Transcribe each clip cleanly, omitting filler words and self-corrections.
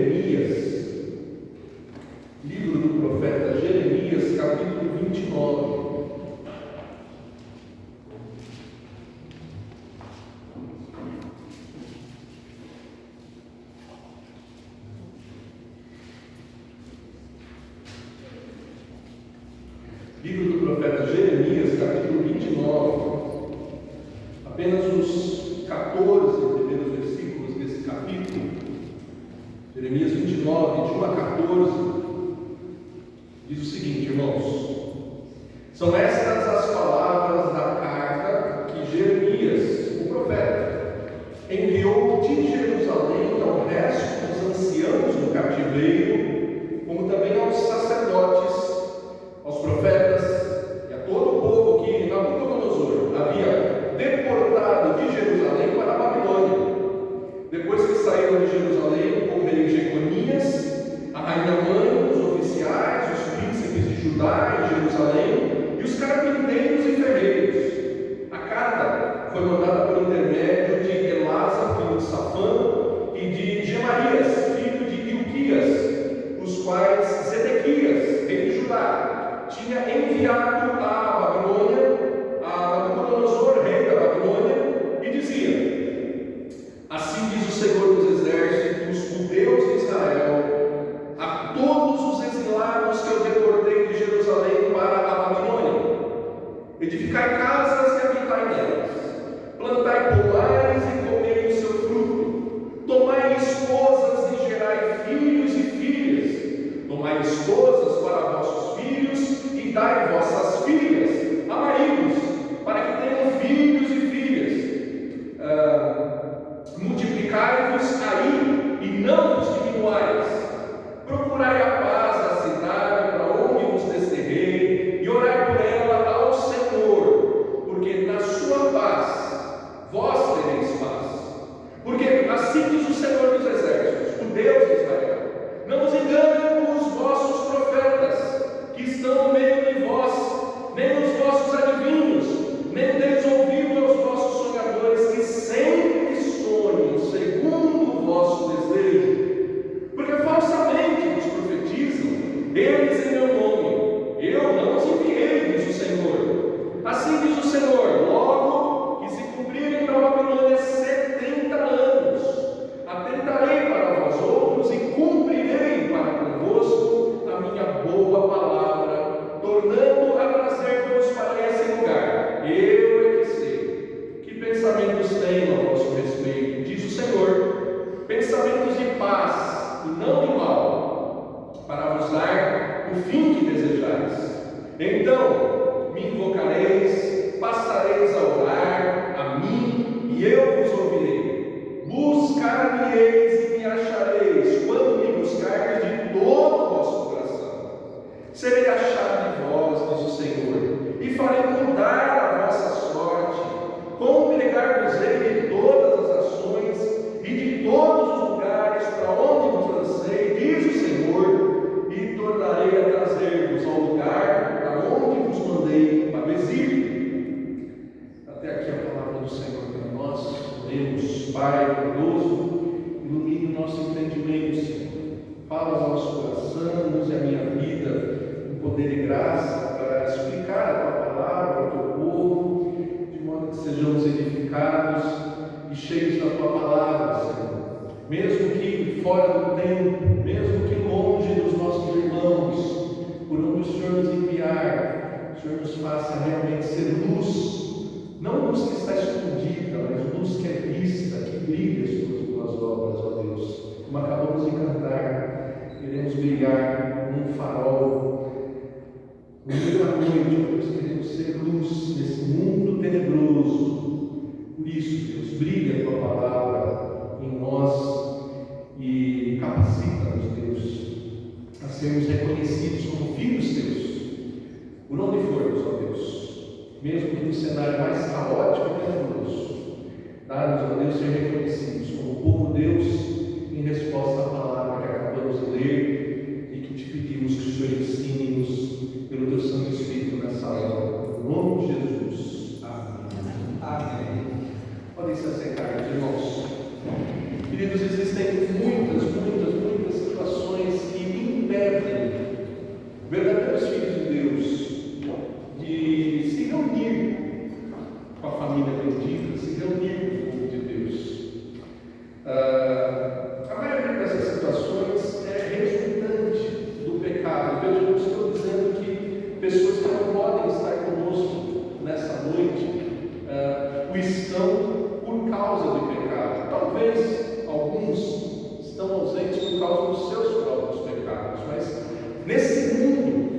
Jeremias, livro do profeta Jeremias, capítulo 29. Livro do profeta Jeremias, capítulo 29, apenas os 14 primeiros versículos desse capítulo. Jeremias 29, de 1 a 14, diz o seguinte, irmãos: são estas as palavras da carta que Jeremias, o profeta, enviou de Jerusalém ao resto dos anciãos do cativeiro, como também aos sacerdotes, aos profetas e a todo o povo que Nabucodonosor havia deportado de Jerusalém para a Babilônia. Depois que saíram de Jerusalém, o rei Jeconias, a rainha mãe, os oficiais, os príncipes de Judá e Jerusalém, e os carpinteiros e ferreiros. A carta foi mandada por intermédio de Elasa, filho de Safã, e de Gemarias, filho de Ilquias, os quais Zedequias, rei de Judá, tinha enviado à Babilônia, a Nabucodonosor, rei da Babilônia, e dizia: assim diz o Senhor dos Exércitos, o Deus de Israel, a todos os exilados que eu deportei de Jerusalém para a Babilônia: edificai casas e habitai nelas, plantai pomares e comei o seu fruto, tomai esposas e gerai filhos e filhas, tomai esposas para vossos filhos e dai vossas filhas a maridos, para que tenham filhos e filhas. Multiplicai-vos aí e não vos diminuais. Procurai a paz da cidade para onde vos desterrei, e orai por ela ao Senhor, porque na sua paz vós tereis paz. Porque assim diz o Senhor dos Exércitos, o Deus de Israel: não vos enganem com os vossos profetas que estão no meio de vós, nem os vossos adivinhos, nem deis ouvido aos vossos sonhadores que sempre sonham segundo o vosso desejo, porque falsamente vos profetizam eles em meu nome. Eu não os enviei, diz o Senhor. Assim diz o Senhor: logo que se cumprirem para a Babilônia 70 anos, atentarei para vós outros e cumprirei para convosco a minha boa palavra, tornando a trazer-vos para esse lugar. Eu é que sei que pensamentos tenho a vosso respeito, diz o Senhor, pensamentos de paz e não de mal, para vos dar o fim que desejais. Então me invocareis, passareis a orar a mim, e eu vos ouvirei. Buscar-me-eis e me achareis, quando me buscardes de todo o vosso coração. Serei achado de vós, diz o Senhor, e farei mudar a vossa sorte. Congregar-vos-ei de todas as ações e de todos os lugares para onde vos lancei, diz o Senhor, e tornarei a trazer-vos ao lugar para onde vos mandei para o exílio. Até aqui a palavra do Senhor para nós. Deus, Pai bondoso, ilumine o nosso entendimento, Senhor. Fala ao nosso coração, use a minha vida com poder e graça para explicar a tua palavra ao teu povo, de modo que sejamos edificados e cheios da tua palavra, Senhor. Mesmo que fora do tempo, mesmo que longe dos nossos irmãos, por onde o Senhor nos enviar, o Senhor nos faça realmente ser luz. Não luz que está escondida, mas luz que é vista, que brilha as tuas obras, ó Deus. Como acabamos de cantar, queremos brilhar como um farol no meio da noite, ó Deus. Queremos ser luz nesse mundo tenebroso. Por isso, Deus, brilha a tua palavra em nós e capacita-nos, Deus, a sermos reconhecidos como filhos teus, por onde formos, ó Deus. Mesmo que no cenário mais caótico e tenebroso, dá-nos, ó Deus, ser reconhecidos como povo Deus, em resposta à palavra que acabamos de ler e que te pedimos que o Senhor ensine-nos pelo teu Santo Espírito nessa hora. Em nome de Jesus. Amém. Amém. Podem se assentar, meus irmãos. Queridos, existem muitas por causa dos seus próprios pecados. Mas nesse mundo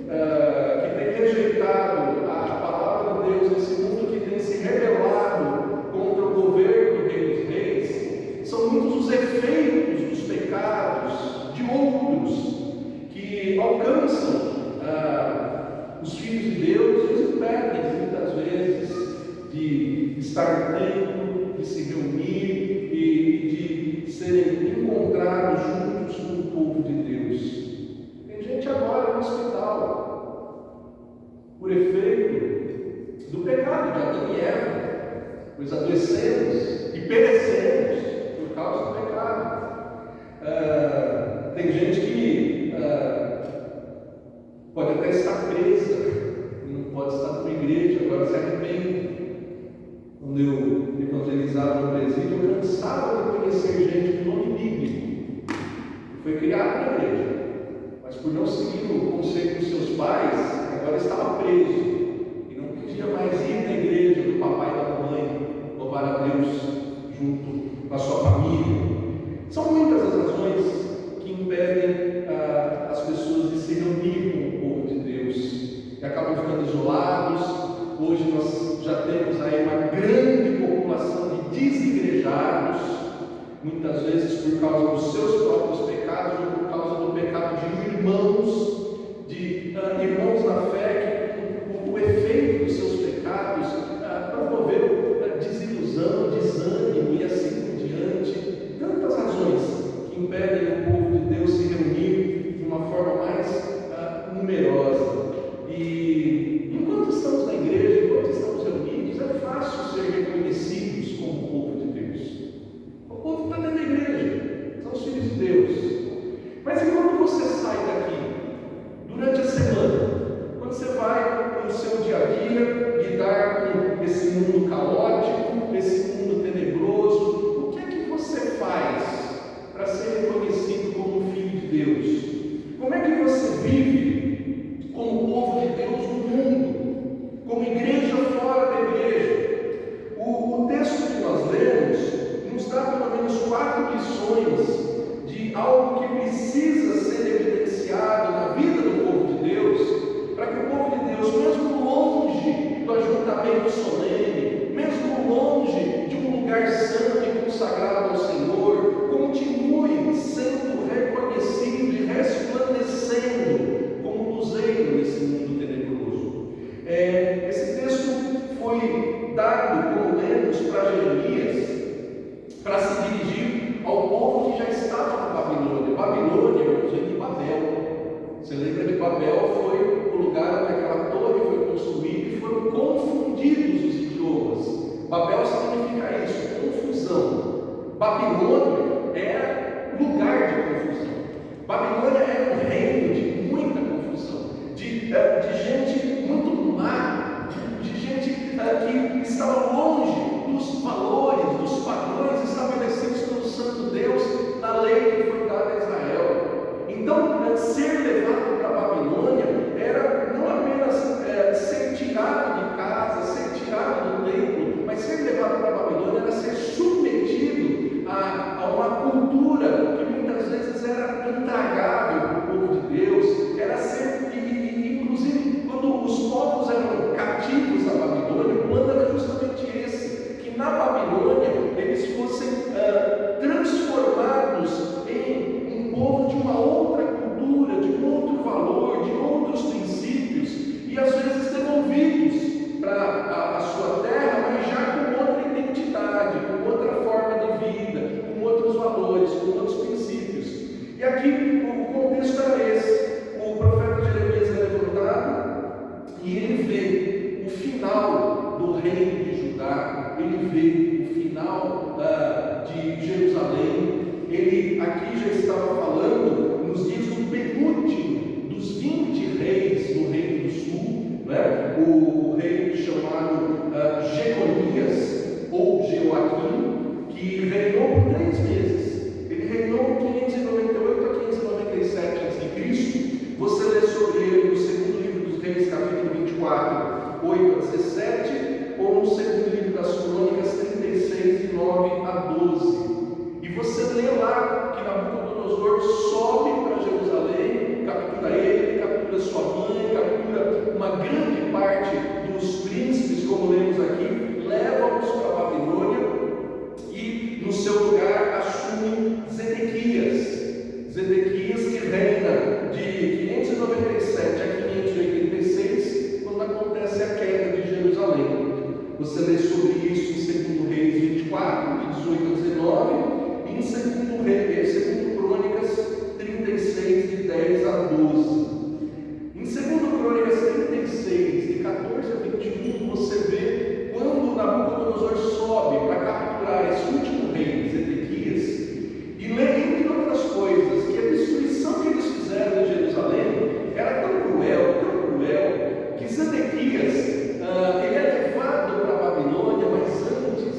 que tem rejeitado a palavra de Deus, nesse mundo que tem se rebelado contra o governo do Rei dos Reis, são muitos os efeitos dos pecados de outros que alcançam os filhos de Deus e os impedem muitas vezes de estar no templo, de se reunir e de serem encontrados juntos com o povo de Deus. Tem gente agora no hospital por efeito do pecado de Adão e Eva, pois adoecemos e perecemos por causa do pecado. Tem gente que pode até estar presa, não pode estar numa igreja, agora se arrepende. Quando eu evangelizava no presídio, eu cansava de conhecer gente com nome bíblico, que foi criado na igreja, mas por não seguir o conselho dos seus pais, agora estava preso e não podia mais ir na igreja do papai e da mamãe, louvar a Deus junto com a sua família. São muitas as razões que impedem as pessoas de se reunir com o povo de Deus, que acabam ficando isolados. Hoje nós já temos aí uma grande população de desigrejados, muitas vezes por causa dos seus próprios pecados ou por causa do pecado de irmãos na fé, que o efeito dos seus pecados promoveu desilusão, desânimo e assim por diante. Tantas razões que impedem o povo de Deus se reunir de uma forma mais numerosa. E enquanto estamos na igreja, enquanto estamos reunidos, é fácil ser reconhecidos como o povo de Deus. O povo está dentro da igreja, são os filhos de Deus. Mas e quando você sai daqui, durante a semana, quando você vai no seu dia a dia lidar com esse mundo caótico, esse mundo tenebroso, o que é que você faz para ser reconhecido como filho de Deus? Como é que você vive como povo de Deus no mundo, como igreja fora da igreja? O texto que nós lemos nos dá pelo menos 4 lições de algo que precisa ser evidenciado na vida do povo de Deus, para que o povo de Deus, mesmo longe do ajuntamento solene, mesmo longe de um lugar santo e consagrado ao Senhor, continue sendo reconhecido e resplandecendo como luzeiro nesse mundo tenebroso. Esse texto foi dado, como lemos, para Jeremias, para se dirigir ao povo que já estava na Babilônia. Babilônia é o conceito de Babel. Você lembra que Babel foi o lugar onde aquela torre foi construída e foram confundidos os idiomas. Babel significa isso, confusão. Babilônia era lugar de confusão. Babilônia era um reino de muita confusão, de gente muito má, de gente que estava longe dos valores, dos padrões estabelecidos pelo Santo Deus na lei que foi dada a Israel. Então, ser levado para a Babilônia era não apenas ser tirado de casa, ser tirado do templo, mas ser levado para a Babilônia era ser submetido a uma cultura que muitas vezes era intragável para o povo de Deus, era ser, inclusive quando os povos eram cativos na Babilônia, o plano era justamente esse, que na Babilônia eles fossem transformados em um povo de uma outra cultura, de um outro valor, de outros princípios, e às vezes devolvidos para a sua terra, mas já com outra identidade, com outra forma de vida, com outros valores, com outros princípios. E aqui o contexto era esse. O profeta Jeremias é levantado e ele vê o final do reino de Judá, ele vê o final de Jerusalém. Ele aqui já estava falando nos dias do penúltimo dos 20 reis do reino do sul, né? O rei chamado Jeconias ou Jeoaquim, que reinou por 3 meses. Ele reinou de 598 a 599 Nabucodonosor sobe para Jerusalém, captura ele, captura sua mãe, captura uma grande parte dos príncipes, como lemos aqui, leva-os para a Babilônia e no seu lugar assume Zedequias. Zedequias que reina de 597 a 586, quando acontece a queda de Jerusalém. Você lê sobre isso em 2 Reis 24, de 18 a 19, e em 2 Crônicas 36, de 10 a 12. Em 2 Crônicas 36, de 14 a 21, você vê quando Nabucodonosor sobe para capturar esse último rei, Zedequias, e lê, entre outras coisas, que a destruição que eles fizeram em Jerusalém era tão cruel, que Zedequias ele é levado para a Babilônia, mas antes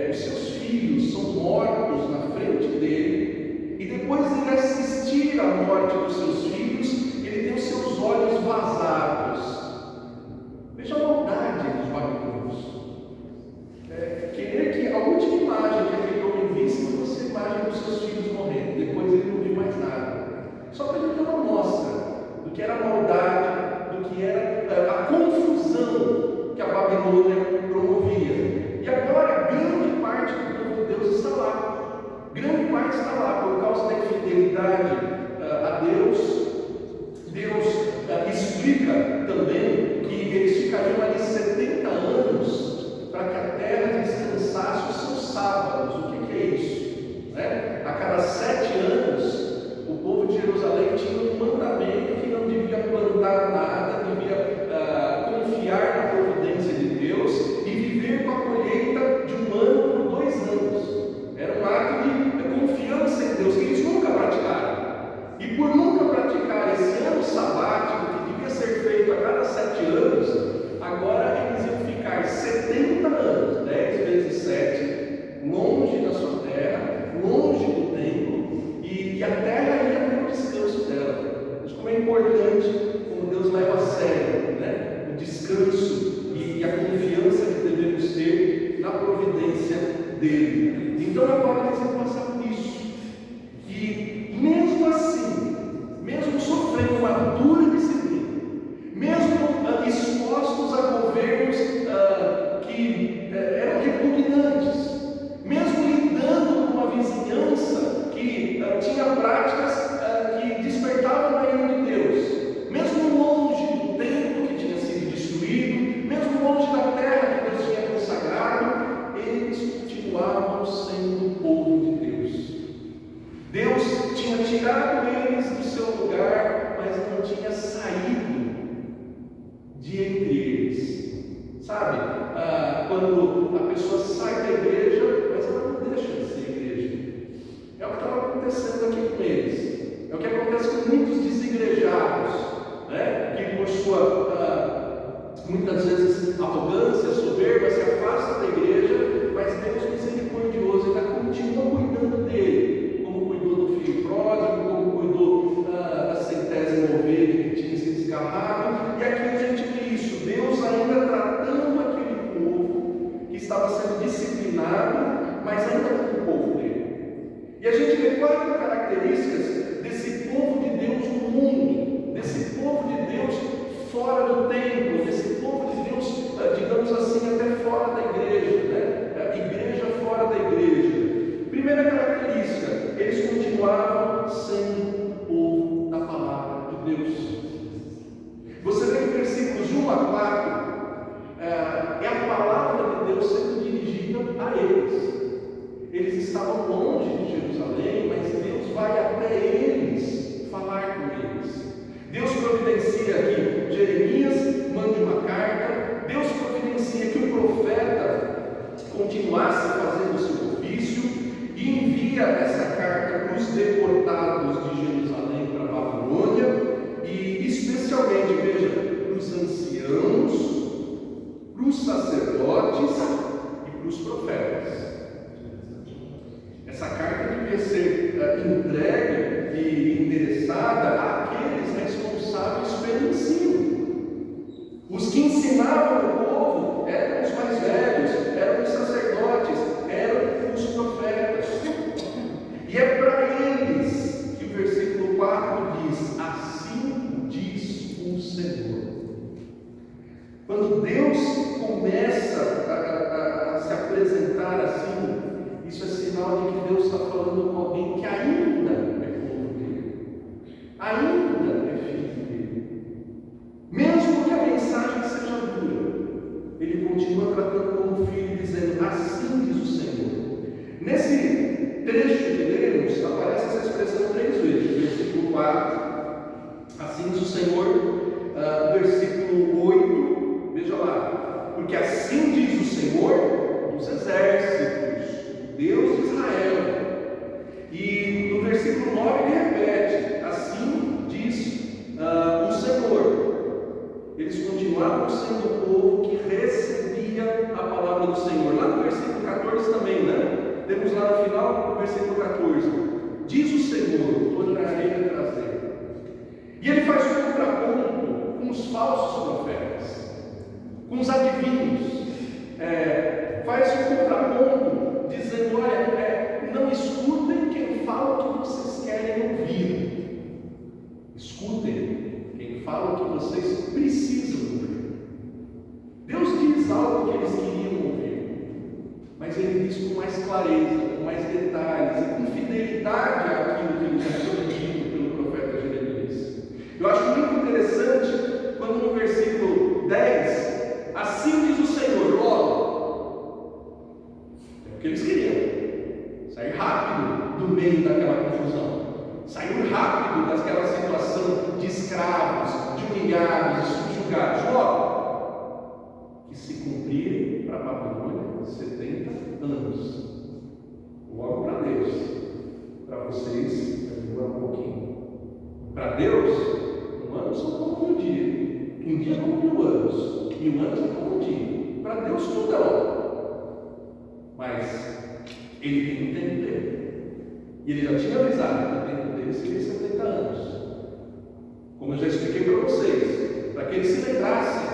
os seus filhos são mortos na frente dele, e depois de ele assistir à morte dos seus filhos, ele tem os seus olhos vazados. Veja a maldade dos babilônios. Querer que a última imagem que aquele homem visse fosse a imagem dos seus filhos morrendo, depois ele não viu mais nada. Só para ele ter uma amostra do que era a maldade, do que era a confusão que a Babilônia promovia. E agora, grande parte do povo de Deus está lá. Grande parte está lá por causa da infidelidade a Deus. Deus explica também que eles ficariam ali 70 anos para que a terra descansasse os seus sábados. O que é isso? A cada 7 anos, o povo de Jerusalém tinha um mandamento que não devia plantar nada, devia confiar na providência de Deus e viver com a colheita de um ano por 2 anos. Era um ato de confiança em Deus que eles nunca praticaram. E por nunca praticar esse ano sabático, que devia ser feito a cada 7 anos, agora eles iam ficar 70 anos, 10 vezes 7, longe da sua terra, longe do templo, e a terra ia ter o descanso dela. Mas como é importante, como Deus leva a sério, o descanso e a confiança que devemos ter na providência dele. Então agora eles vão passar por isso. E mesmo assim, mesmo sofrendo uma dura disciplina, mesmo expostos a governos que eram repugnantes, mesmo lidando com uma vizinhança que tinha práticas que despertavam a ira de Deus, mesmo longe do templo que tinha sido destruído, mesmo longe da terra que Deus tinha consagrado, eles continuavam sendo o povo de Deus. Deus tinha tirado eles do seu lugar, mas não tinha saído de entre eles. Sabe, quando a pessoa sai da igreja, mas ela não deixa de ser igreja. É o que estava acontecendo aqui com eles. É o que acontece com muitos desigrejados, que por sua, muitas vezes, arrogância, soberba, se afasta da igreja, mas Deus misericordioso ainda continua cuidando dele, como cuidou do filho pródigo, como cuidou da 100ª ovelha que tinha se desgarrado. E aqui a gente vê isso, Deus ainda tratando aquele povo que estava sendo disciplinado, mas ainda como o povo dele. E a gente vê 4 características desse povo de Deus no mundo, desse povo de Deus fora do templo, desse povo de Deus, digamos assim, até fora da igreja, igreja fora da igreja. Primeira característica, eles continuavam sendo o povo da palavra de Deus. Você vê que versículos 1 a 4 é a palavra de Deus sendo dirigida a eles. Eles estavam longe de Jerusalém, mas Deus vai até eles falar com eles. Deus providencia que Jeremias mande uma carta, Deus providencia que o profeta continuasse fazendo o seu ofício e envia essa carta para os deportados de Jerusalém para a Babilônia e especialmente, veja, para os anciãos, para os sacerdotes e para os profetas. Essa carta devia ser entregue e endereçada àqueles responsáveis pelo ensino. Os que ensinavam o povo eram os mais velhos, eram os sacerdotes, eram os profetas. E é para eles Deus começa a se apresentar assim, isso é sinal de que Deus está falando com alguém que ainda é povo dele, ainda é filho dele. Mesmo que a mensagem seja dura, ele continua tratando como filho, dizendo: assim diz o Senhor. Nesse trecho que lemos, aparece essa expressão 3 vezes. Versículo 4, assim diz o Senhor. Versículo 8, veja lá: porque assim diz o Senhor dos exércitos, Deus de Israel. E no versículo 9 ele repete: assim diz o Senhor. Eles continuavam sendo o povo que recebia a palavra do Senhor. Lá no versículo 14 também, né? Temos lá no final, no versículo 14: diz o Senhor, tornarei a trazer. E ele faz um contraponto com os falsos profetas, com os adivinhos. Faz um contraponto dizendo: olha, não escutem quem fala o que vocês querem ouvir, escutem quem fala o que vocês precisam ouvir. Deus diz algo que eles queriam ouvir, mas ele diz com mais clareza, com mais detalhes e com fidelidade àquilo que ele já tinha dito pelo profeta Jeremias. Eu acho muito interessante quando no versículo 10, assim diz o Senhor, logo, é o que eles queriam, sair rápido do meio daquela confusão, sair rápido daquela situação de escravos, de humilhados, de subjugados. Logo, que se cumprirem para a Babilônia 70 anos. Logo para Deus, para vocês vai demorar um pouquinho. Para Deus, um ano são como um dia. Um dia é como 1000 anos, 1000 anos é como um dia. Para Deus tudo é logo. Mas ele tem um tempo dele. E ele já tinha avisado que o tempo dele seria 70 anos. Como eu já expliquei para vocês, para que eles se lembrassem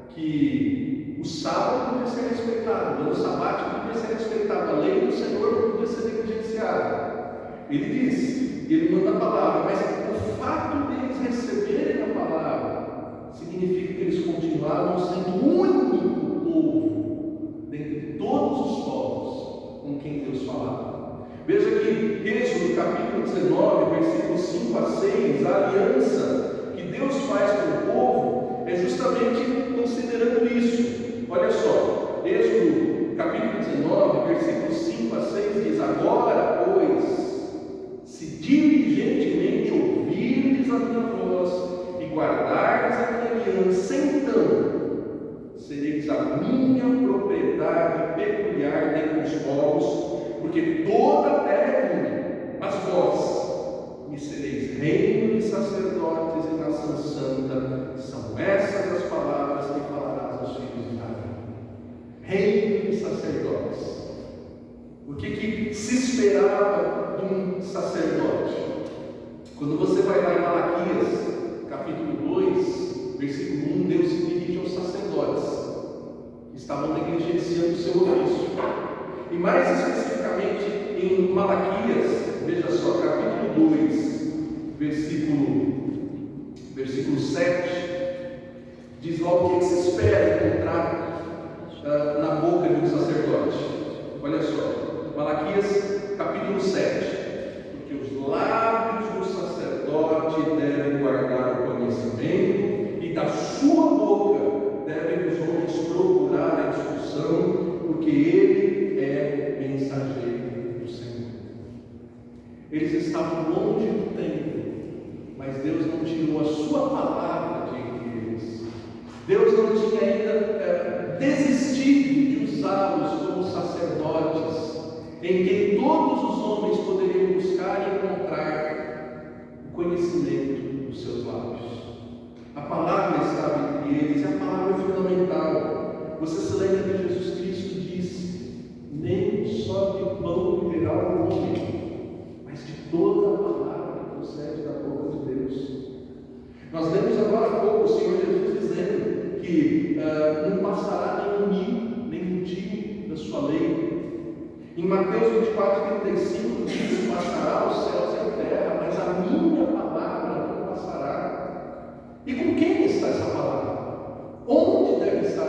que o sábado devia ser respeitado, o ano sabático devia ser respeitado, a lei do Senhor não devia ser negligenciada. Ele disse, e ele manda a palavra, mas o fato deles receberem a palavra significa que eles continuavam sendo o único povo dentre todos os povos com quem Deus falava. Veja que Êxodo capítulo 19, versículos 5 a 6, a aliança que Deus faz com o povo é justamente considerando isso. Olha só, Êxodo capítulo 19, versículos 5 a 6 diz: agora, pois, se diligentemente ouvirdes a minha voz e guardardes a minha aliança, então sereis a minha propriedade peculiar dentre os povos, porque toda a terra é minha, mas vós me sereis reino de sacerdotes e nação santa. São essas as palavras que falarás aos filhos de Israel. Reino de sacerdotes. O que se esperava de um sacerdote? Quando você vai lá em Malaquias capítulo 2, versículo 1, Deus se dirige aos sacerdotes que estavam negligenciando o seu ofício. E mais especificamente em Malaquias, veja só, capítulo 2, versículo 7, diz lá o que se espera encontrar na boca de um sacerdote. Olha só, Malaquias capítulo 7, porque os lábios do sacerdote devem guardar o conhecimento, e da sua boca devem os homens procurar a instrução, porque ele é mensageiro do Senhor. Eles estavam longe do templo, mas Deus não tirou a sua palavra de entre eles. Deus não tinha ainda desistido de usá-los como sacerdotes, em quem todos os homens poderiam buscar e encontrar o conhecimento dos seus lábios. A palavra estava entre eles, e a palavra é fundamental. Você se lembra que Jesus Cristo disse: nem só de pão viverá o homem, mas de toda a palavra que procede da boca de Deus. Nós lemos agora há pouco o Senhor Jesus dizendo que não passará nenhum tio da sua lei. Em Mateus 24:35 diz: passará os céus e a terra, mas a minha palavra não passará. E com quem está essa palavra? Onde deve estar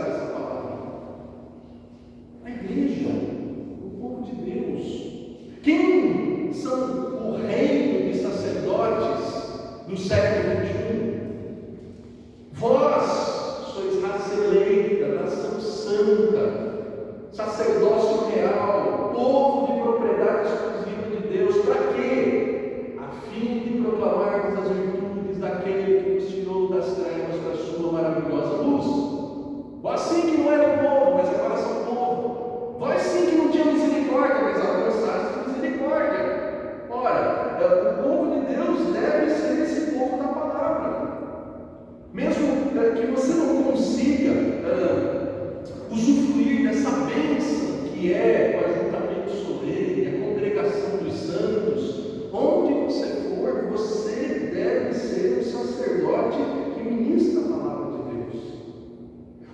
que é o ajuntamento solene, a congregação dos santos, onde você for, você deve ser um sacerdote que ministra a palavra de Deus.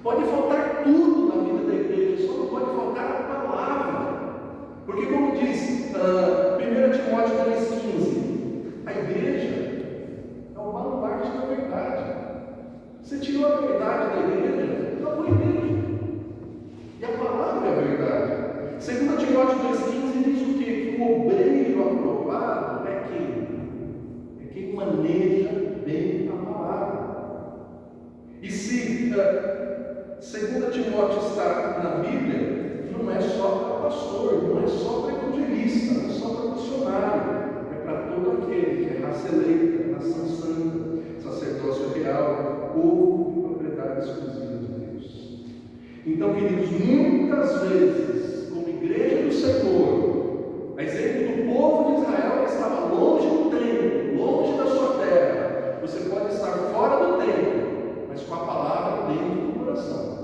Pode faltar tudo na vida da igreja, só não pode faltar a palavra. Porque como diz 1 Timóteo 3,15, a igreja é o baluarte da verdade. Você tirou a verdade da igreja, acabou a igreja. E a palavra é a verdade. 2 Timóteo 2,15 diz o quê? Que o obreiro aprovado é quem? É quem maneja bem a palavra. E se 2 Timóteo está na Bíblia, não é só para pastor, não é só para evangelista, não é só para missionário, é para todo aquele que é raça eleita, nação santa, sacerdócio real, povo de propriedade exclusiva de Deus. Então, queridos, muitas vezes, como igreja do Senhor, a exemplo do povo de Israel que estava longe do templo, longe da sua terra, você pode estar fora do templo, mas com a palavra dentro do coração.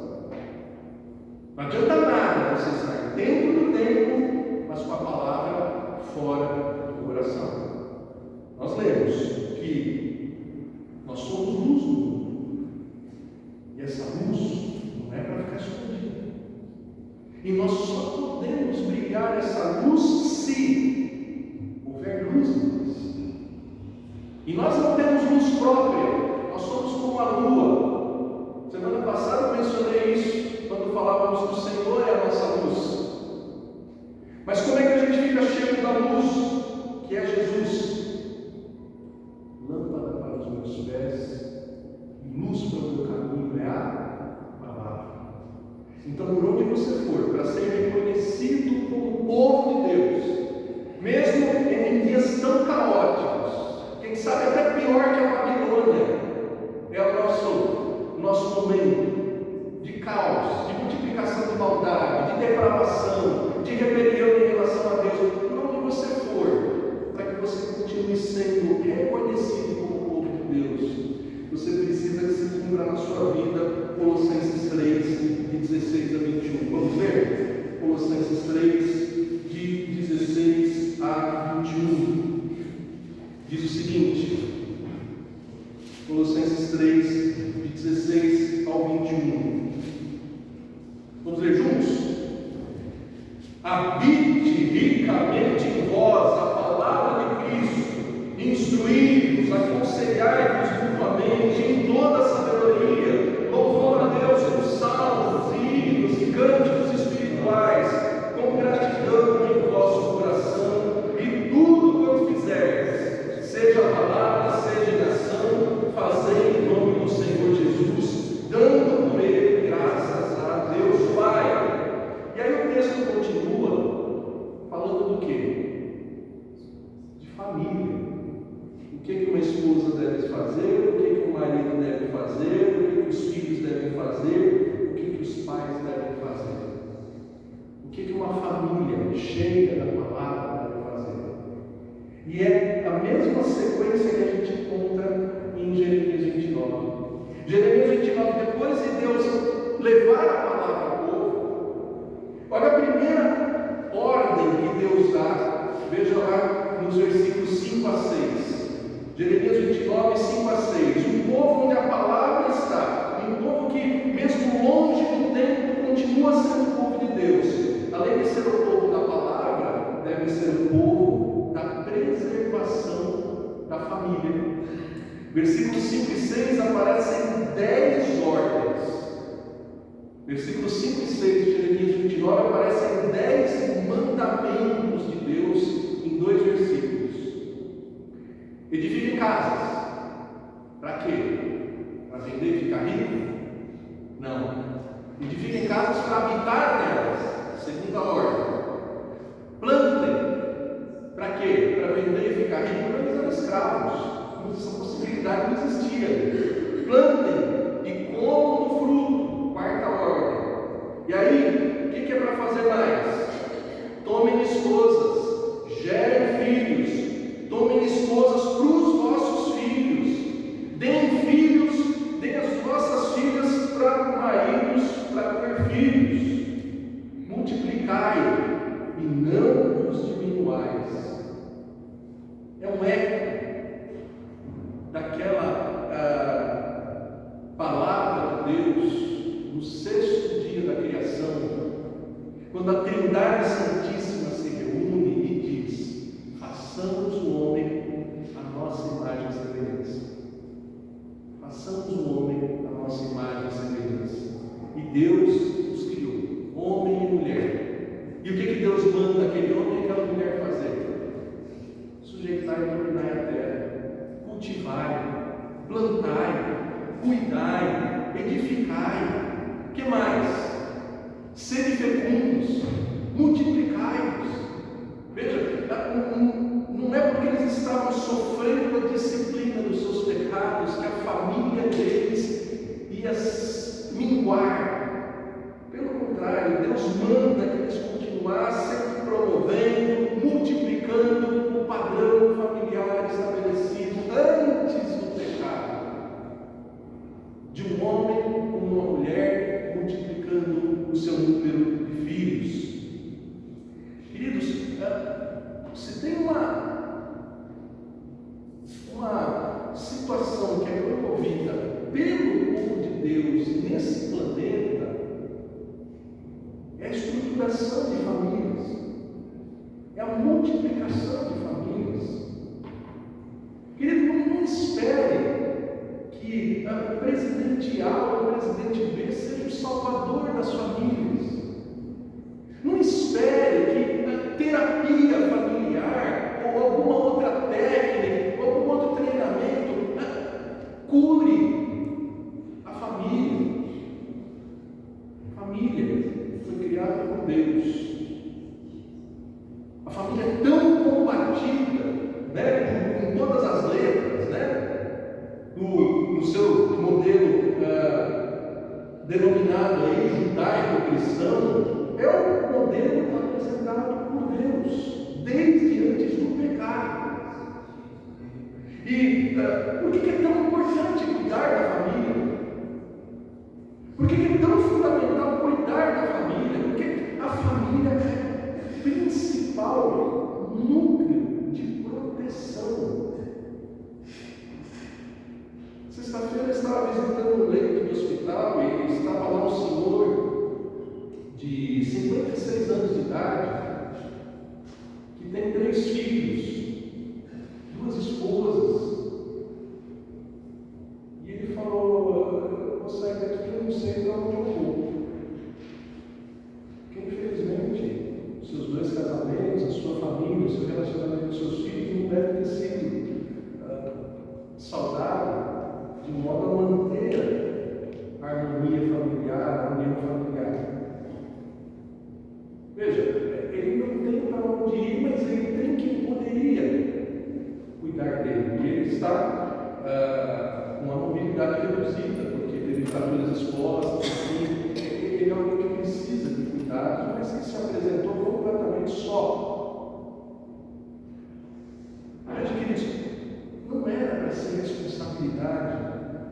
Não adianta nada você estar dentro do templo, mas com a palavra fora do coração. Nós lemos que nós somos luz do mundo, e essa luz não é para ficar escondida. E nós só podemos brilhar essa luz se houver luz em nós. E nós não temos luz própria, nós somos como a lua. Semana passada eu mencionei isso, quando falávamos que o Senhor é a nossa luz. Mas como é que a gente fica cheio da luz, que é Jesus? Lâmpada para os meus pés e luz para o meu caminho é a palavra. Então, por onde você for, para ser reconhecido como povo de Deus, mesmo em dias tão caóticos, quem sabe até pior que a Babilônia, é o nosso momento de caos, de multiplicação de maldade, de depravação, de rebelião em relação a Deus. Por onde você for, para que você continue sendo reconhecido como povo de Deus, você precisa que se cumpra na sua vida Colossenses 3, de 16 a 21. Vamos ver? Colossenses 3, de 16 a 21. Diz o seguinte, Colossenses 3, de 16 ao 21. Vamos ler juntos? Habite ricamente em vós a palavra de Cristo, instruí-vos, aconselhai-vos mutuamente em toda sabedoria, louvando a Deus com salmos, hinos e cânticos espirituais, com gratidão em vosso coração, e tudo quanto fizerdes, seja palavra, seja em ação, fazei em nome do Senhor Jesus, dando por ele graças a Deus Pai. E aí o texto continua falando do quê? De família. O que uma esposa deve fazer, o que o marido deve fazer, o que os filhos devem fazer, o que os pais devem fazer. O que uma família cheia da palavra deve fazer. E é a mesma sequência que a gente encontra em Jeremias 29. Jeremias 29, depois de Deus levar a palavra ao povo, olha a primeira ordem que Deus dá, veja lá nos versículos 5 a 6. Jeremias 29, 5 a 6. Um povo onde a palavra está, um povo que, mesmo longe do templo, continua sendo o povo de Deus. Além de ser o povo da palavra, deve ser o povo da preservação da família. Versículos 5 e 6 aparecem 10 ordens. Versículos 5 e 6 de Jeremias 29 aparecem 10 mandamentos de Deus em 2 versículos. Edifiquem casas. Para quê? Para vender e ficar rico? Não. Edifiquem casas para habitar nelas. Segunda ordem. Plantem. Para quê? Para vender e ficar rico? Para eles eram escravos. Essa possibilidade não existia. Plantem e comam do fruto. Quarta ordem. E aí, o que é para fazer mais? Tomem esposas, gerem filhos, tomem esposas para os vossos filhos, deem as vossas filhas para maridos, para ter filhos. Multiplicai, eco daquela palavra de Deus no sexto dia da criação, quando a Trindade Santíssima se reúne e diz: façamos o homem a nossa imagem e semelhança. Façamos o homem a nossa imagem e semelhança. E Deus os criou, homem e mulher. E o que Deus manda aquele homem e aquela mulher fazer? Sujeitar e dominar a terra, cultivar, plantar, cuidar, edificar. O que mais? Sede fecundos, multiplicai-vos. Veja, não é porque eles estavam sofrendo a disciplina dos seus pecados que a família deles ia minguar. Pelo contrário, Deus manda que eles continuassem promovendo, multiplicando o padrão familiar estabelecido antes do pecado, de um homem com uma mulher multiplicando o seu número de filhos. Queridos, se tem uma situação que é promovida pelo povo de Deus nesse planeta, é a estruturação de famílias, é a multiplicação de famílias. Querido, não espere que o presidente A ou o presidente B seja o salvador das famílias. Não espere que terapia familiar ou alguma outra técnica ou algum outro treinamento cure a família. A família foi criada por Deus. A família é tão combatida, né, com todas as letras, né, no seu modelo denominado aí judaico-cristão, é o modelo apresentado por Deus desde antes do pecado. E por que é tão importante cuidar da família? Por que é tão fundamental cuidar da família? Porque a família é o principal núcleo de proteção. Sexta-feira eu estava visitando um leito do hospital e estava lá um senhor de 56 anos de idade, que tem 3 filhos, 2 esposas. E ele falou: eu vou sair daqui, eu não sei para onde eu vou. Porque infelizmente os seus 2 casamentos, a sua família, o seu relacionamento com os seus filhos não deve ter sido saudável, de modo a manter a harmonia familiar, a união familiar. Veja, ele não tem para onde ir, mas ele tem quem poderia cuidar dele. E ele está com uma mobilidade reduzida, porque teve fraturas expostas, assim, ele é alguém que precisa de cuidados, mas que se apresentou completamente só. Veja, queridos, não era para ser responsabilidade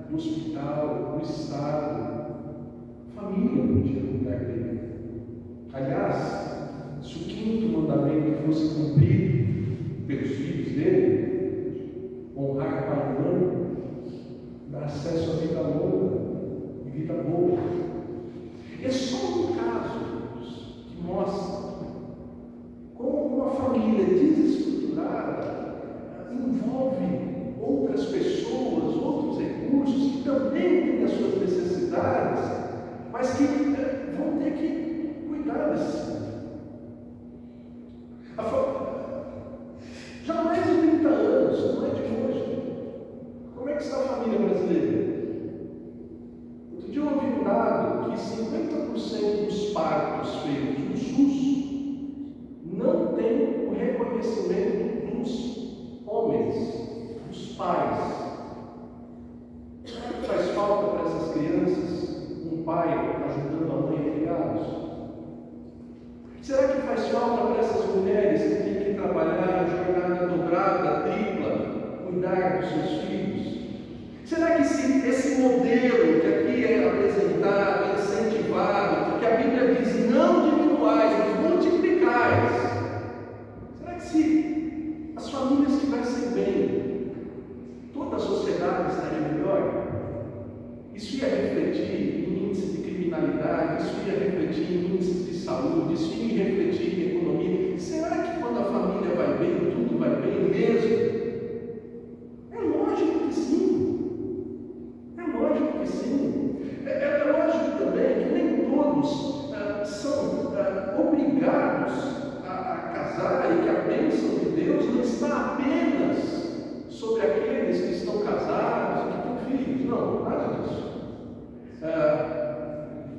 do hospital, do Estado, a família podia cuidar dele. Aliás, se o 5º mandamento fosse cumprido pelos filhos dele, honrar pai e mãe, dar acesso à vida longa e vida boa. É só um caso que mostra como uma família desestruturada envolve outras pessoas, outros recursos que também têm as suas necessidades, mas que vão ter que cuidar desse. Já há mais de 30 anos, não é de hoje. Como é que está a família brasileira? Outro dia eu ouvi um dado que 50% dos partos feitos no SUS não tem o reconhecimento dos homens, dos pais. Faz falta para essas crianças um pai ajudando a mãe a criá-los? Será que faz falta para essas mulheres que têm que trabalhar a jornada dobrada, tripla, cuidar dos seus filhos? Será que esse modelo que aqui é apresentado, incentivado, que a Bíblia diz não diminuais, mas multiplicais, será que se as famílias que vai ser bem, toda a sociedade estaria melhor? Isso ia refletir em índice de criminalidade, isso ia refletir em índice de saúde, isso ia refletir em economia. Será que quando a família vai bem, tudo vai bem mesmo? É lógico que sim. É lógico que sim. É lógico também que nem todos são obrigados a casar e que a bênção de Deus não está apenas sobre aqueles que estão casados e que têm filhos. Não, nada disso.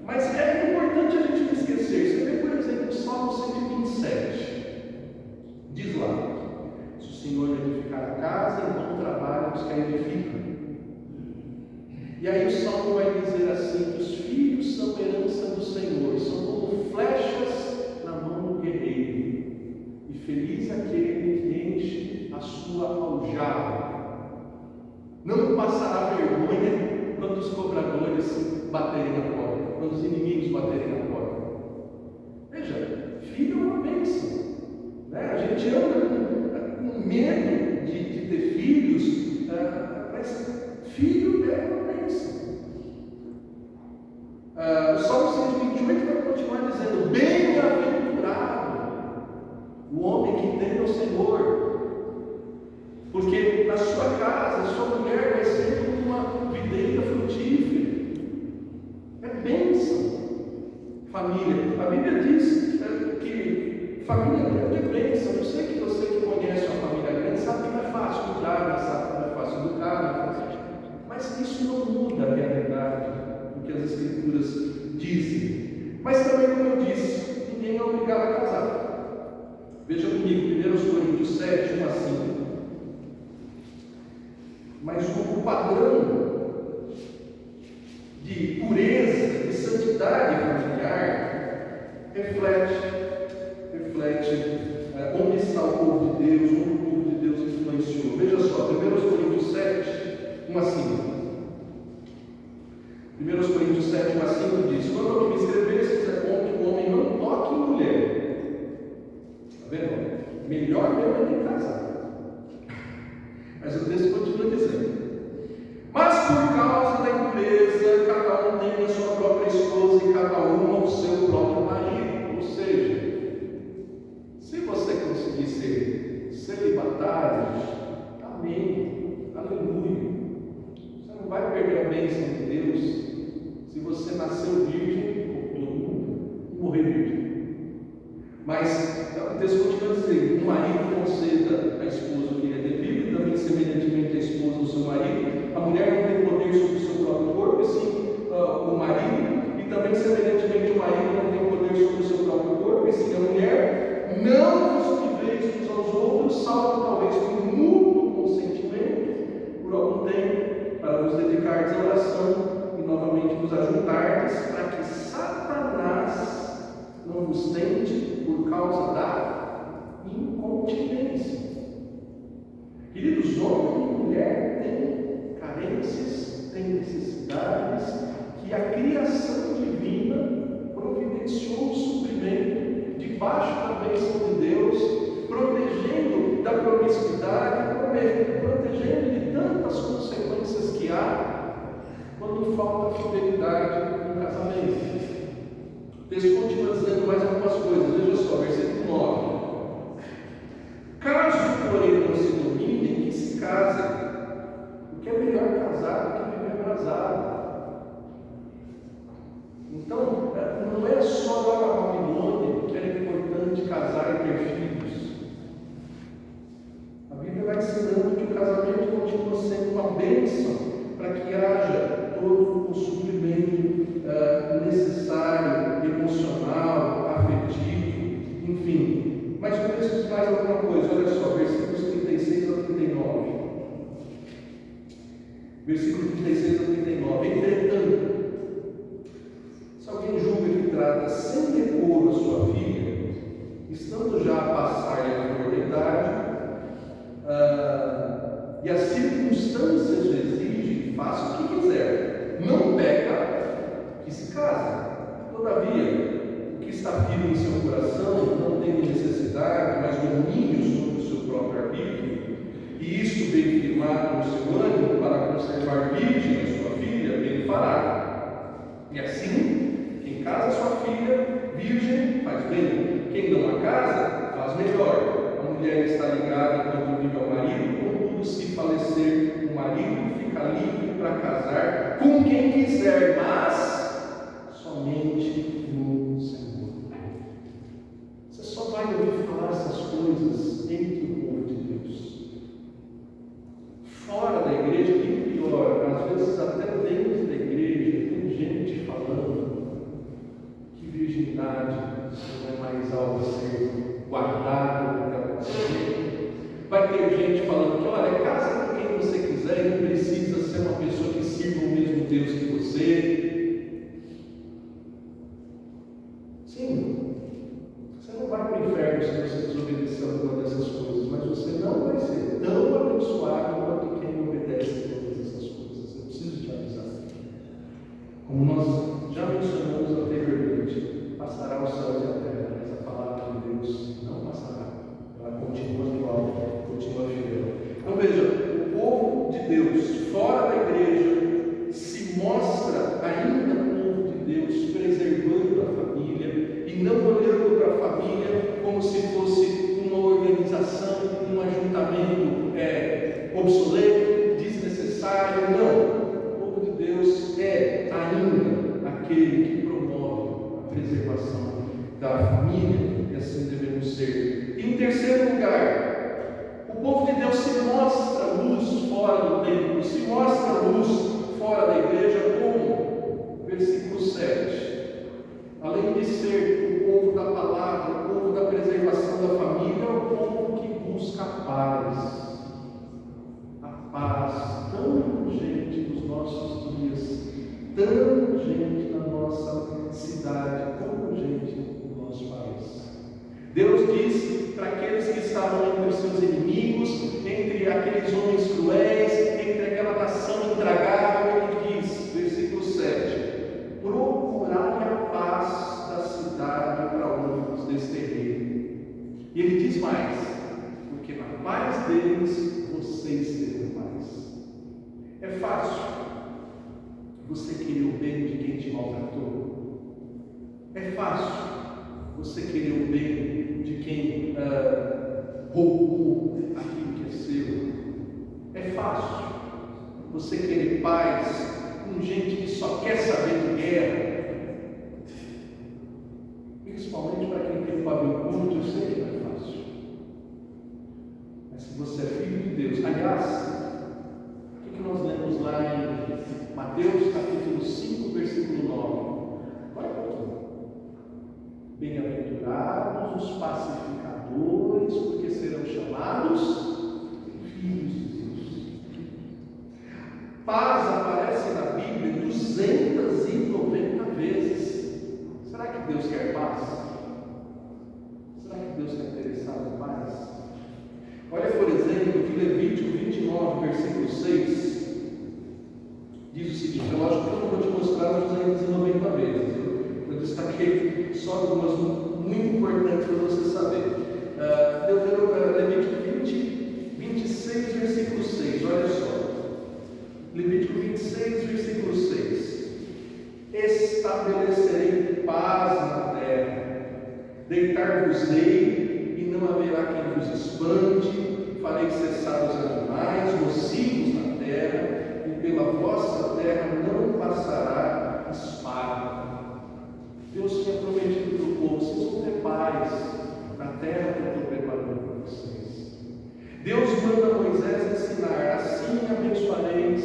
Mas é importante a gente não esquecer. Você vê, por exemplo, o Salmo 127. Diz lá: se o Senhor edificar a casa, então trabalham os que a edificam. E aí o Salmo vai dizer assim: que os filhos são herança do Senhor, são como flechas na mão do guerreiro, e feliz aquele que enche a sua aljava. Não passará vergonha quando os cobradores baterem na porta, quando os inimigos baterem na porta. Veja, filho é uma bênção, né? A gente anda com medo de ter filhos, mas filho é uma bênção. O Salmo 128 vai continuar dizendo: bem-aventurado o homem que tem o Senhor, porque na sua casa a sua mulher vai ser como uma videira frutífera. É bênção. Família, a Bíblia diz que família grande é bênção. Eu sei que você que conhece uma família grande sabe que não é fácil cuidar, sabe que não é fácil educar, mas isso não muda a realidade do que as Escrituras dizem. Mas também, como eu disse, ninguém é obrigado a casar. Veja comigo, 1 Coríntios 7, 1 a 5. Mas o padrão de pureza, de santidade familiar reflete onde está o povo de Deus, onde o povo de Deus influenciou. Veja só, 1 Coríntios 7, 1 a 5. 1 Coríntios 7, 1 a 5 diz: quando eu me escrevestes, é bom que o homem não toque em mulher. Está vendo? Melhor mesmo é nem casar. Mas o texto continua dizendo: mas por causa da impureza, cada um tem a sua própria esposa e cada uma o seu próprio marido. Ou seja, se você conseguir ser celibatário, amém, aleluia. Você não vai perder a bênção de Deus se você nasceu virgem, como todo mundo, e morrer virgem. Mas o texto continua dizendo: o marido conceda à esposa o que é devido, e também semelhantemente a esposa ao seu marido. A mulher não tem poder sobre o seu próprio corpo, e sim o marido, e também semelhantemente o marido não tem poder sobre o seu próprio corpo, e sim a mulher. Não vos priveis uns aos outros, salvo talvez por mútuo consentimento, por algum tempo, para vos dedicardes à oração e novamente vos ajuntardes, para que Satanás não vos tente por causa da incontinência. Queridos, homem e mulher têm carências, têm necessidades que a criação divina providenciou o suprimento debaixo da bênção de Deus, protegendo da promiscuidade, protegendo de tantas consequências que há quando falta fidelidade no casamento. O texto continua dizendo mais algumas coisas. Veja só, versículo 9: caso, porém, não se dominem, que se casem, porque é melhor casar do que viver abrasado. Então, não é só lá na Babilônia que era importante casar e ter filhos. A Bíblia vai ensinando que o casamento continua sendo uma bênção para que haja todo o suprimento necessário, emocional, afetivo, enfim. Mas o texto diz mais alguma coisa. Olha só, versículos 36 a 39. Versículo 36 a 39. Entretanto, se alguém julga que trata sem decoro a sua filha, estando já a passar-lhe a flor da idade, e as circunstâncias exigem, faça o que quiser, não peca, que se casa. Todavia, o que está firme em seu coração, não tem necessidade, mas domínio sobre o seu próprio arbítrio, e isto bem firmado no seu ânimo para conservar virgem a sua filha, bem fará. E assim, quem casa sua filha virgem faz bem, quem não a casa faz melhor. A mulher está ligada quando vive ao marido, contudo, se falecer o marido, fica livre para casar com quem quiser, mas somente no Senhor. Você só vai ouvir falar essas coisas entre o povo de Deus. Fora da igreja, e pior, às vezes até dentro da igreja, tem gente falando que virgindade não é mais algo a ser guardado. Vai ter gente falando que, olha, casa com quem você quiser e não precisa ser uma pessoa que sirva o mesmo Deus que você. Sim, você não vai para o inferno se você desobedecer alguma dessas coisas, mas você não vai ser tão abençoado quanto quem obedece todas essas coisas. Eu preciso te avisar. Como nós já mencionamos anteriormente, passará o céu e a terra, mas a palavra de Deus não passará. Ela continua igual, continua fiel. Então veja, o povo de Deus, fora da igreja, se mostra ainda povo de Deus, preservando a família e não olhando para a família como se fosse uma organização, um ajuntamento obsoleto, desnecessário. Não. O povo de Deus é ainda aquele que promove a preservação da família, e assim devemos ser. E em terceiro lugar, o povo de Deus se mostra luz fora do templo, se mostra luz fora da igreja, como? Versículo 7. Além de ser o povo da palavra, o povo da preservação da família, é o povo que busca a paz. A paz, tão urgente nos nossos dias, tão urgente na nossa cidade, tão urgente no nosso país. Deus diz para aqueles que estavam entre os seus inimigos, entre aqueles homens cruéis, entre aquela nação intragável, ele diz, versículo 7, procurai a paz da cidade para onde vos desterrei. E ele diz mais, porque na paz deles vocês terão paz. É fácil você querer o bem de quem te maltratou? É fácil você querer o bem de quem roubou aquilo que é seu? É fácil você querer paz com gente que só quer saber de guerra? Principalmente para quem tem o pavio curto, eu sei que não é fácil. Mas se você é filho de Deus, aliás, o que nós lemos lá em Mateus capítulo 5, versículo 9? Olha um pouquinho. Bem-aventurados os pacificadores, porque serão chamados filhos de Deus. Paz aparece na Bíblia 290 vezes. Será que Deus quer paz? Será que Deus está interessado em paz? Olha, por exemplo, que Levítico 29, versículo 6 diz o seguinte, é lógico que eu não vou te mostrar 290 vezes, eu destaquei só algumas muito importantes para você saber. Levítico 26, versículo 6, olha só. Levítico 26, versículo 6. Estabelecerei paz na terra, deitar-vos-ei e não haverá quem vos espante, farei cessar os animais nocivos na terra, e pela vossa terra não passará espada. Deus tinha prometido para o povo, vocês vão ter paz na terra que eu estou preparando para vocês. Deus manda Moisés ensinar, assim abençoareis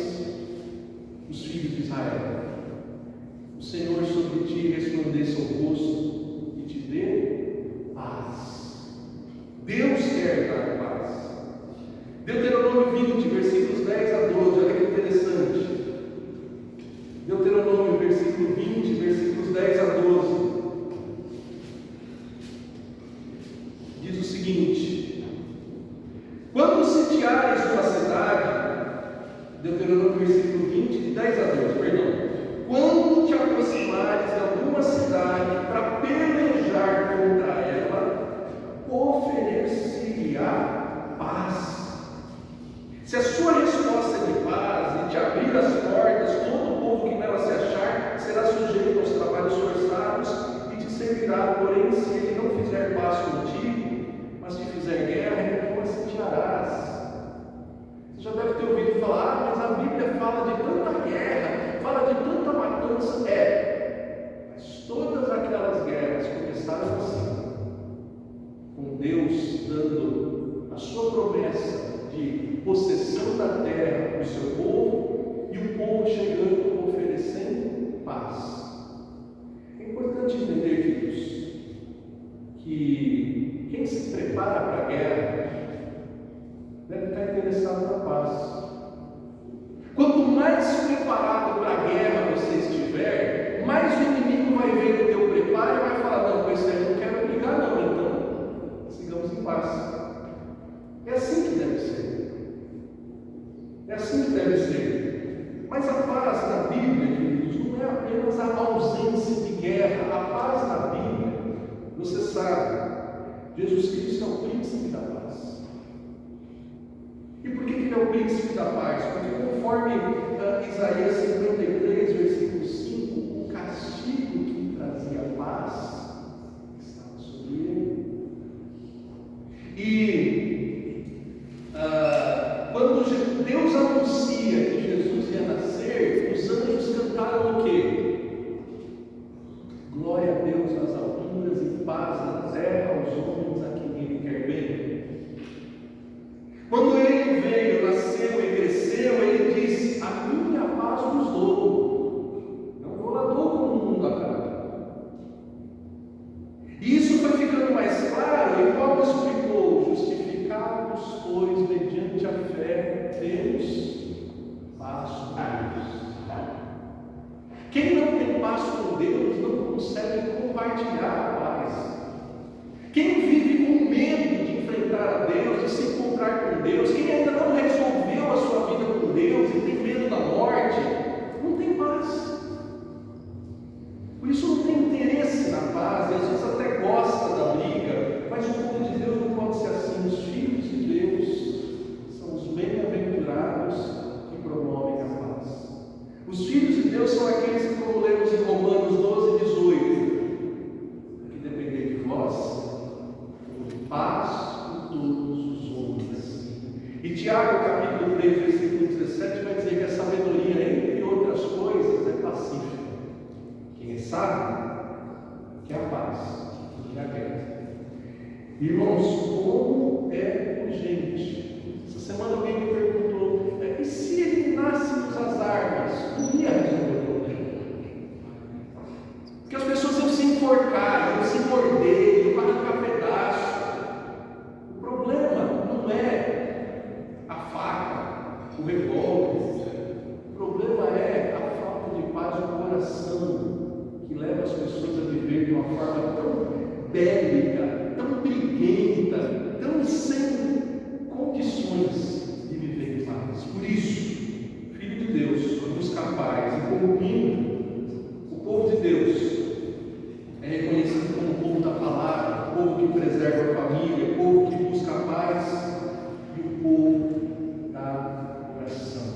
os filhos de Israel. O Senhor sobre ti resplandeça o rosto e te dê paz. Deus quer dar paz. Deuteronômio 20, versículos 10 a 12, olha que interessante. Deuteronômio, versículo 20, versículos 10 a 12. Diz o seguinte: quando sitiares uma cidade, sua resposta é de paz e te abrir as portas, todo o povo que nela se achar será sujeito aos trabalhos forçados e te servirá. Porém, se ele não fizer paz contigo, mas te fizer guerra, então assim te harás. Você já deve ter ouvido falar, mas a Bíblia fala de tanta guerra, fala de tanta matança. Mas todas aquelas guerras começaram assim, com Deus dando a sua promessa de possessão da terra para o seu povo e o povo chegando oferecendo paz. É importante entender, queridos, que quem se prepara para a guerra deve estar interessado na paz. Quanto mais preparado para a guerra você estiver, mais o inimigo vai ver o teu preparo e vai falar: não, com esse aí eu não quero brigar não, então sigamos em paz. É assim que deve ser. É assim que deve ser. Mas a paz na Bíblia, queridos, não é apenas a ausência de guerra. A paz na Bíblia, você sabe, Jesus Cristo é o príncipe da paz. E por que ele é o príncipe da paz? Porque conforme Isaías 53, versículo 5, o castigo que trazia paz estava sobre ele. E quando Deus anuncia que Jesus ia nascer, os anjos cantaram o quê? Glória a Deus nas alturas e paz na terra aos homens a quem ele quer bem. Quando ele veio, nasceu e cresceu, ele disse: a minha paz vos dou, não vou lá dou como o mundo acaba. E isso foi ficando mais claro, e Paulo explicou: justificados, pois, mediante a fé, temos paz com Deus. Quem não tem paz com Deus não consegue compartilhar a paz. Quem vive com medo de enfrentar a Deus, de se encontrar com Deus, quem ainda não resolveu a sua vida com Deus e tem medo da morte, não tem paz. Por isso não tem interesse na paz, e às vezes até gosta da briga, mas o povo de Deus não pode ser assim. Os filhos de Deus são os bem-aventurados que promovem a paz. Os filhos de Deus são aqueles que, como lemos em Romanos 12, 18, que depender de vós, paz com todos os homens. E Tiago, capítulo 3, versículo 17, vai dizer que a sabedoria, entre outras coisas, é pacífica. Quem sabe, quer a paz, e a guerra. Irmãos, como é urgente. Essa semana alguém me perguntou: e se eliminássemos as armas, não ia resolver o problema? Porque as pessoas iam se enforcar, iam se morder, iam arrancar pedaços. O problema não é a faca, o revólver. O problema é a falta de paz no coração, que leva as pessoas a viver de uma forma tão bélica, tão briguenta, tão sem condições de viver em paz. Por isso, Filho de Deus, quando buscar paz e concluindo, o povo de Deus é reconhecido como o povo da palavra, o povo que preserva a família, o povo que busca a paz e o povo da oração.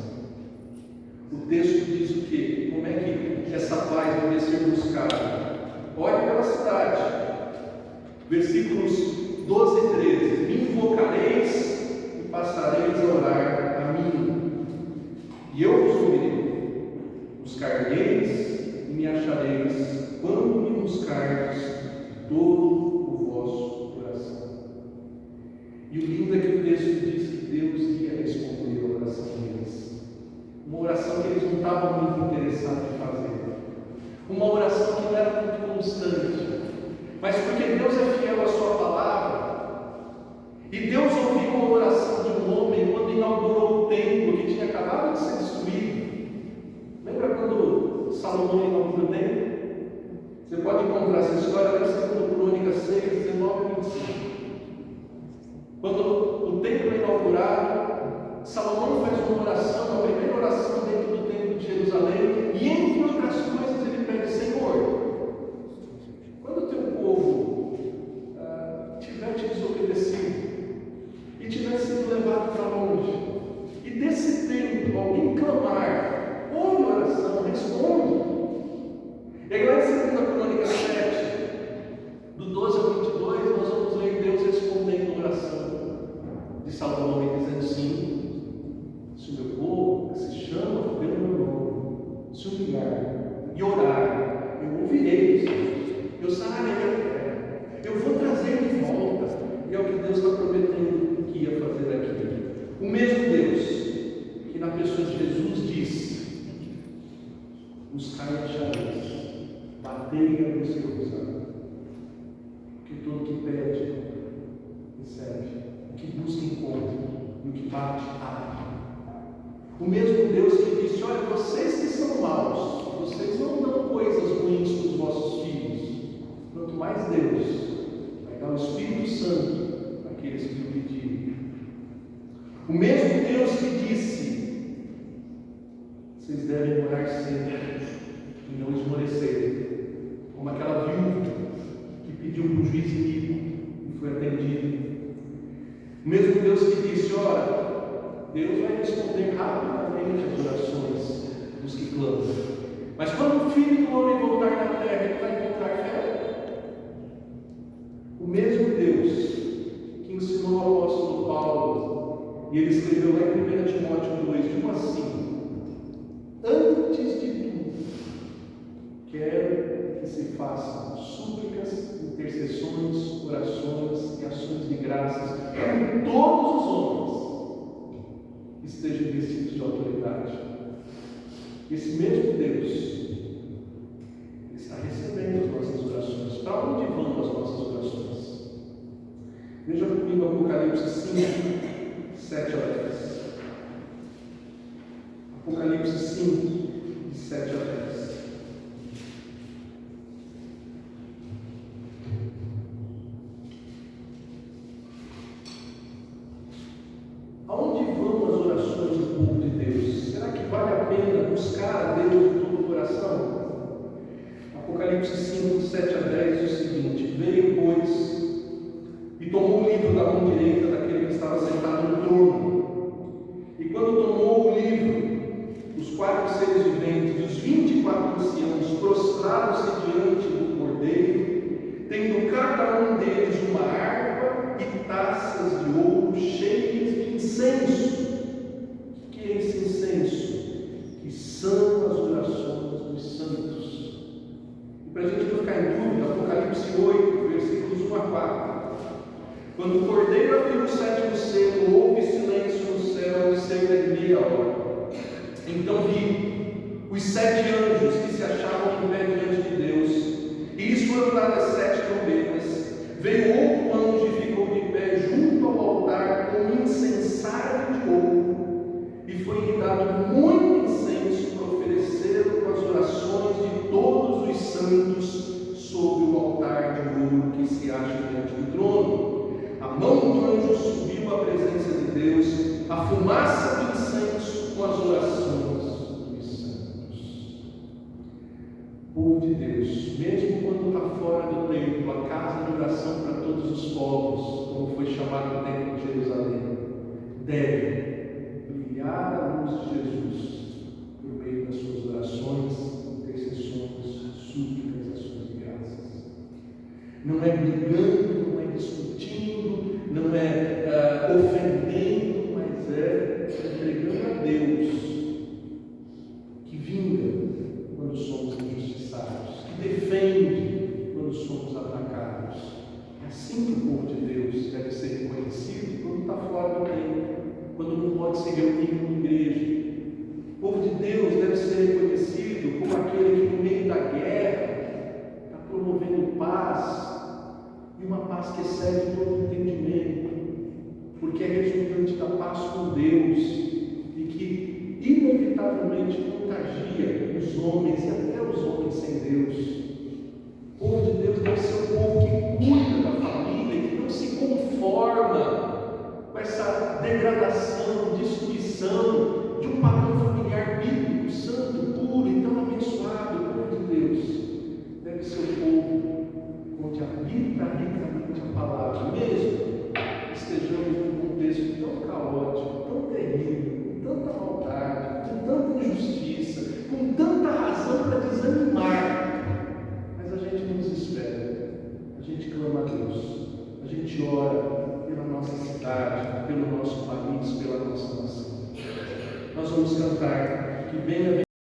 O texto diz o quê? Como é que essa paz deve ser buscada? Olhe pela cidade. Versículos 12 e 13: me invocareis e passareis a orar a mim, e eu vos ouvirei. Buscar-me-eis e me achareis, quando me buscardes de todo o vosso coração. E o lindo é que o texto diz que Deus ia responder a oração deles. Uma oração que eles não estavam muito interessados em fazer. Uma oração que não era muito constante. Mas porque Deus é fiel à sua palavra, e Deus ouviu a oração de um homem quando inaugurou o templo que tinha acabado de ser destruído. Lembra quando Salomão inaugurou o templo? Você pode encontrar essa história lá em 2 Crônicas 6, 19 e 25. Quando o templo é inaugurado, Salomão faz uma oração, a primeira oração dentro do templo de Jerusalém, e entre outras coisas ele pede: Senhor, quando o teu povo tiver te desobedecido e tiver sido levado para longe, e desse responde. E aí lá em 2 Crônicas 7, do 12 ao 22, nós vamos ler Deus respondendo a oração de Salomão e dizendo assim: se o meu povo se chama pelo meu nome, se humilhar e orar, eu ouvirei os seus, eu sararei a terra, eu vou trazer de volta. E é o que Deus está prometendo que ia fazer aqui. O mesmo Deus que na pessoa de Jesus disse: buscai e achareis, batei e abrir-se-vos-á. Porque todo que pede, recebe, o que busca, encontra, e o que bate, abre. O mesmo Deus que disse: olha, vocês que são maus, vocês não dão coisas ruins para os vossos filhos. Quanto mais Deus vai dar o Espírito Santo para aqueles que o pedirem. O mesmo Deus que disse: vocês devem orar sempre e não esmorecer, como aquela viúva que pediu para o juiz rico e foi atendido. O mesmo Deus que disse: ora, Deus vai responder rapidamente as orações dos que clamam, mas quando o Filho do Homem voltar na terra, ele vai encontrar fé. O mesmo Deus que ensinou ao apóstolo Paulo, e ele escreveu lá em 1 Timóteo 2, de 1 a 5: antes de tudo, quero que se façam súplicas, intercessões, orações e ações de graças por todos os homens que estejam vestidos de autoridade. Esse mesmo Deus está recebendo as nossas orações. Para onde vão as nossas orações? Veja comigo Apocalipse 5, 7 a 10. Apocalipse 5, de 7 a 10. Aonde vão as orações do povo de Deus? Será que vale a pena buscar a Deus de todo o coração? Apocalipse 5, 7 a 10 diz o seguinte: veio, pois, e tomou o livro da mão direita daquele que estava sentado no trono. E quando tomou o livro, os 4 seres viventes e os 24 anciãos prostraram-se diante do Cordeiro, tendo cada um deles uma harpa e taças de ouro cheias de incenso. O que é esse incenso? Que são as orações dos santos. E para a gente não ficar em dúvida, Apocalipse 8, versículos 1 a 4. Quando o Cordeiro abriu o 7º selo, houve silêncio no céu de cerca de meia hora. Então vi os 7 anjos que se achavam em pé diante de Deus, e lhes foram dadas 7 trombetas. Veio outro anjo e ficou de pé junto ao altar com um incensário de ouro, e foi-lhe dado muito incenso para oferecer com as orações de todos os santos sobre o altar de ouro que se acha diante do trono. A mão do anjo subiu à presença de Deus, a fumaça do incenso com as orações dos santos. Povo de Deus, mesmo quando está fora do templo, a casa de oração para todos os povos, como foi chamado o templo de Jerusalém, deve brilhar a luz de Jesus por meio das suas orações, intercessões, súplicas e ações de graças. Não é brigando, não é discutindo, não é ofendendo, mas é entregando a Deus, que vinga quando somos injustiçados, que defende quando somos atacados. É assim que o povo de Deus deve ser reconhecido quando está fora do tempo, quando não pode se reunir com a igreja. O povo de Deus deve ser reconhecido como aquele que no meio da guerra está promovendo paz, e uma paz que excede todo entendimento, porque é resultante da paz com Deus e que inevitavelmente contagia os homens e até os homens sem Deus. O povo de Deus deve ser um povo que cuida da família e que não se conforma com essa degradação, destruição de um padrão familiar bíblico, santo, puro e tão abençoado. O povo de Deus deve ser um povo onde habita ricamente a palavra, mesmo estejamos num contexto tão caótico, tão terrível, com tanta maldade, com tanta injustiça, com tanta razão para desanimar, mas a gente não desespera, a gente clama a Deus, a gente ora pela nossa cidade, pelo nosso país, pela nossa nação. Nós vamos cantar que bem-aventurado